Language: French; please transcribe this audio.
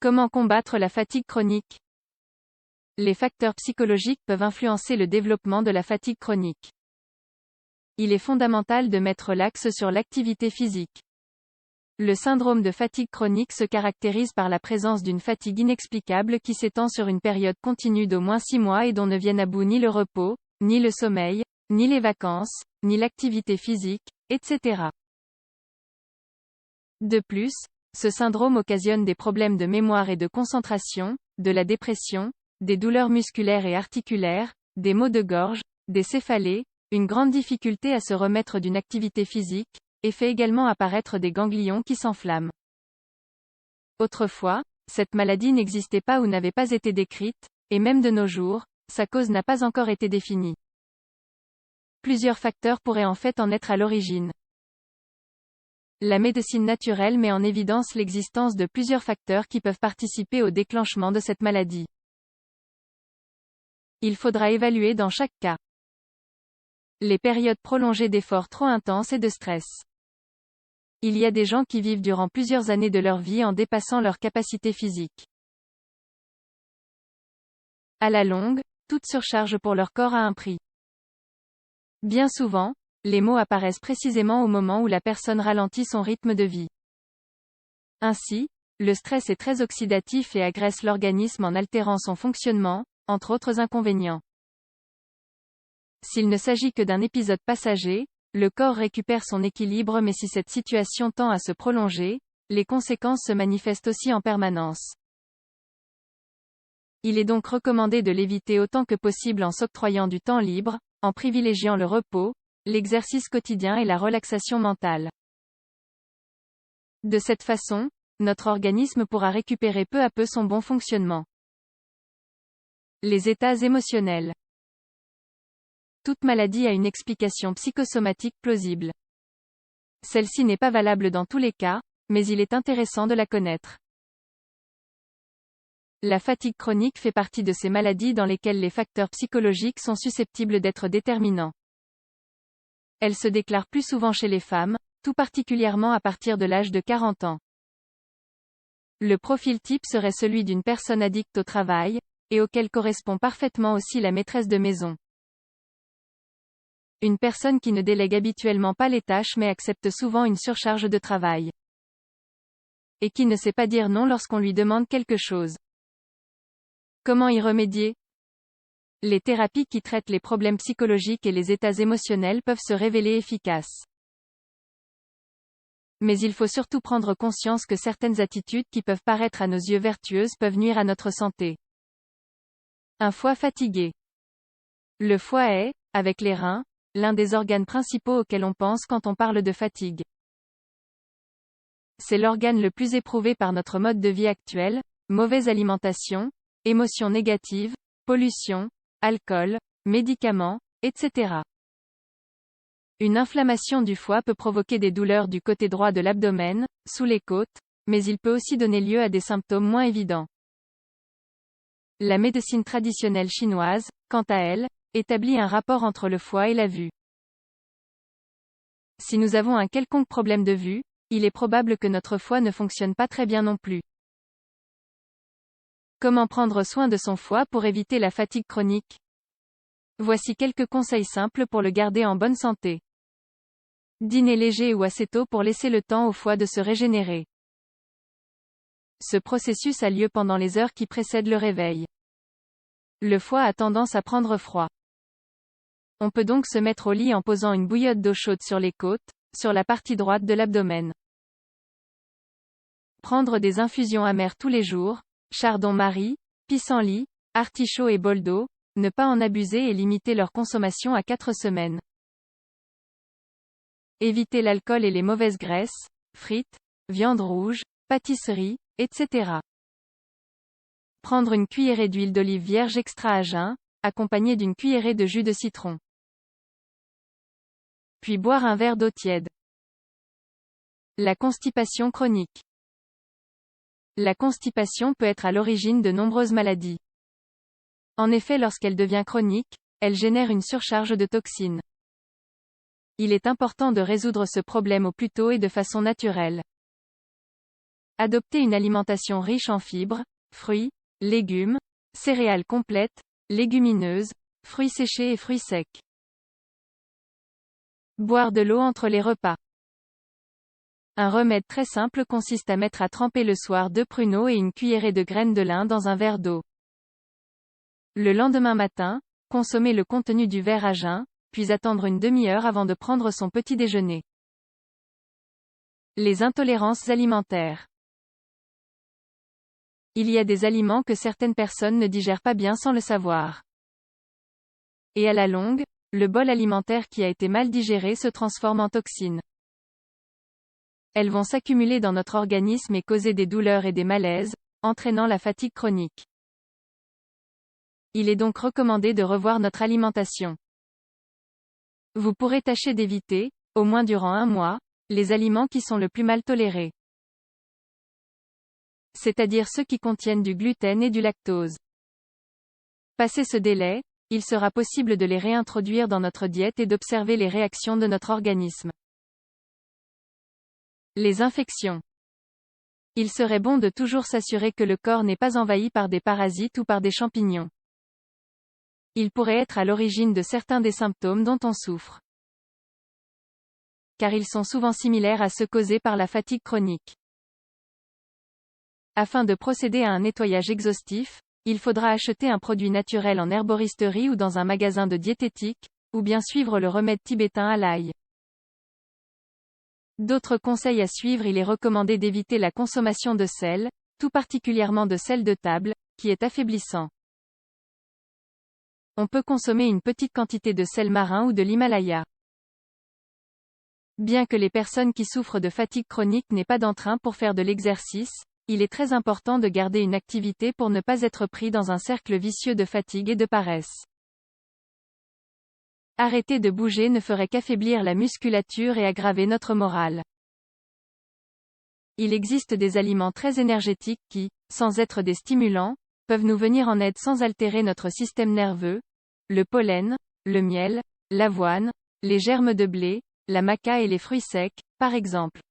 Comment combattre la fatigue chronique? Les facteurs psychologiques peuvent influencer le développement de la fatigue chronique. Il est fondamental de mettre l'axe sur l'activité physique. Le syndrome de fatigue chronique se caractérise par la présence d'une fatigue inexplicable qui s'étend sur une période continue d'au moins 6 mois et dont ne viennent à bout ni le repos, ni le sommeil, ni les vacances, ni l'activité physique, etc. De plus, ce syndrome occasionne des problèmes de mémoire et de concentration, de la dépression, des douleurs musculaires et articulaires, des maux de gorge, des céphalées, une grande difficulté à se remettre d'une activité physique, et fait également apparaître des ganglions qui s'enflamment. Autrefois, cette maladie n'existait pas ou n'avait pas été décrite, et même de nos jours, sa cause n'a pas encore été définie. Plusieurs facteurs pourraient en fait en être à l'origine. La médecine naturelle met en évidence l'existence de plusieurs facteurs qui peuvent participer au déclenchement de cette maladie. Il faudra évaluer dans chaque cas les périodes prolongées d'efforts trop intenses et de stress. Il y a des gens qui vivent durant plusieurs années de leur vie en dépassant leur capacité physique. À la longue, toute surcharge pour leur corps a un prix. Bien souvent, les maux apparaissent précisément au moment où la personne ralentit son rythme de vie. Ainsi, le stress est très oxydatif et agresse l'organisme en altérant son fonctionnement, entre autres inconvénients. S'il ne s'agit que d'un épisode passager, le corps récupère son équilibre, mais si cette situation tend à se prolonger, les conséquences se manifestent aussi en permanence. Il est donc recommandé de l'éviter autant que possible en s'octroyant du temps libre, en privilégiant le repos, l'exercice quotidien et la relaxation mentale. De cette façon, notre organisme pourra récupérer peu à peu son bon fonctionnement. Les états émotionnels. Toute maladie a une explication psychosomatique plausible. Celle-ci n'est pas valable dans tous les cas, mais il est intéressant de la connaître. La fatigue chronique fait partie de ces maladies dans lesquelles les facteurs psychologiques sont susceptibles d'être déterminants. Elle se déclare plus souvent chez les femmes, tout particulièrement à partir de l'âge de 40 ans. Le profil type serait celui d'une personne addicte au travail, et auquel correspond parfaitement aussi la maîtresse de maison. Une personne qui ne délègue habituellement pas les tâches mais accepte souvent une surcharge de travail. Et qui ne sait pas dire non lorsqu'on lui demande quelque chose. Comment y remédier? Les thérapies qui traitent les problèmes psychologiques et les états émotionnels peuvent se révéler efficaces. Mais il faut surtout prendre conscience que certaines attitudes qui peuvent paraître à nos yeux vertueuses peuvent nuire à notre santé. Un foie fatigué. Le foie est, avec les reins, l'un des organes principaux auxquels on pense quand on parle de fatigue. C'est l'organe le plus éprouvé par notre mode de vie actuel, mauvaise alimentation, émotions négatives, pollution, alcool, médicaments, etc. Une inflammation du foie peut provoquer des douleurs du côté droit de l'abdomen, sous les côtes, mais il peut aussi donner lieu à des symptômes moins évidents. La médecine traditionnelle chinoise, quant à elle, établit un rapport entre le foie et la vue. Si nous avons un quelconque problème de vue, il est probable que notre foie ne fonctionne pas très bien non plus. Comment prendre soin de son foie pour éviter la fatigue chronique? Voici quelques conseils simples pour le garder en bonne santé. Dîner léger ou assez tôt pour laisser le temps au foie de se régénérer. Ce processus a lieu pendant les heures qui précèdent le réveil. Le foie a tendance à prendre froid. On peut donc se mettre au lit en posant une bouillotte d'eau chaude sur les côtes, sur la partie droite de l'abdomen. Prendre des infusions amères tous les jours, chardon-marie, pissenlit, artichaut et bol d'eau, ne pas en abuser et limiter leur consommation à 4 semaines. Éviter l'alcool et les mauvaises graisses, frites, viande rouge, pâtisseries, etc. Prendre une cuillerée d'huile d'olive vierge extra à jeun, accompagnée d'une cuillerée de jus de citron. Puis boire un verre d'eau tiède. La constipation chronique. La constipation peut être à l'origine de nombreuses maladies. En effet, lorsqu'elle devient chronique, elle génère une surcharge de toxines. Il est important de résoudre ce problème au plus tôt et de façon naturelle. Adoptez une alimentation riche en fibres, fruits, légumes, céréales complètes, légumineuses, fruits séchés et fruits secs. Boire de l'eau entre les repas. Un remède très simple consiste à mettre à tremper le soir 2 pruneaux et une cuillerée de graines de lin dans un verre d'eau. Le lendemain matin, consommer le contenu du verre à jeun, puis attendre une demi-heure avant de prendre son petit déjeuner. Les intolérances alimentaires. Il y a des aliments que certaines personnes ne digèrent pas bien sans le savoir. Et à la longue, le bol alimentaire qui a été mal digéré se transforme en toxines. Elles vont s'accumuler dans notre organisme et causer des douleurs et des malaises, entraînant la fatigue chronique. Il est donc recommandé de revoir notre alimentation. Vous pourrez tâcher d'éviter, au moins durant 1 mois, les aliments qui sont le plus mal tolérés. C'est-à-dire ceux qui contiennent du gluten et du lactose. Passé ce délai, il sera possible de les réintroduire dans notre diète et d'observer les réactions de notre organisme. Les infections. Il serait bon de toujours s'assurer que le corps n'est pas envahi par des parasites ou par des champignons. Ils pourraient être à l'origine de certains des symptômes dont on souffre. Car ils sont souvent similaires à ceux causés par la fatigue chronique. Afin de procéder à un nettoyage exhaustif, il faudra acheter un produit naturel en herboristerie ou dans un magasin de diététique, ou bien suivre le remède tibétain à l'ail. D'autres conseils à suivre: il est recommandé d'éviter la consommation de sel, tout particulièrement de sel de table, qui est affaiblissant. On peut consommer une petite quantité de sel marin ou de l'Himalaya. Bien que les personnes qui souffrent de fatigue chronique n'aient pas d'entrain pour faire de l'exercice, il est très important de garder une activité pour ne pas être pris dans un cercle vicieux de fatigue et de paresse. Arrêter de bouger ne ferait qu'affaiblir la musculature et aggraver notre morale. Il existe des aliments très énergétiques qui, sans être des stimulants, peuvent nous venir en aide sans altérer notre système nerveux: le pollen, le miel, l'avoine, les germes de blé, la maca et les fruits secs, par exemple.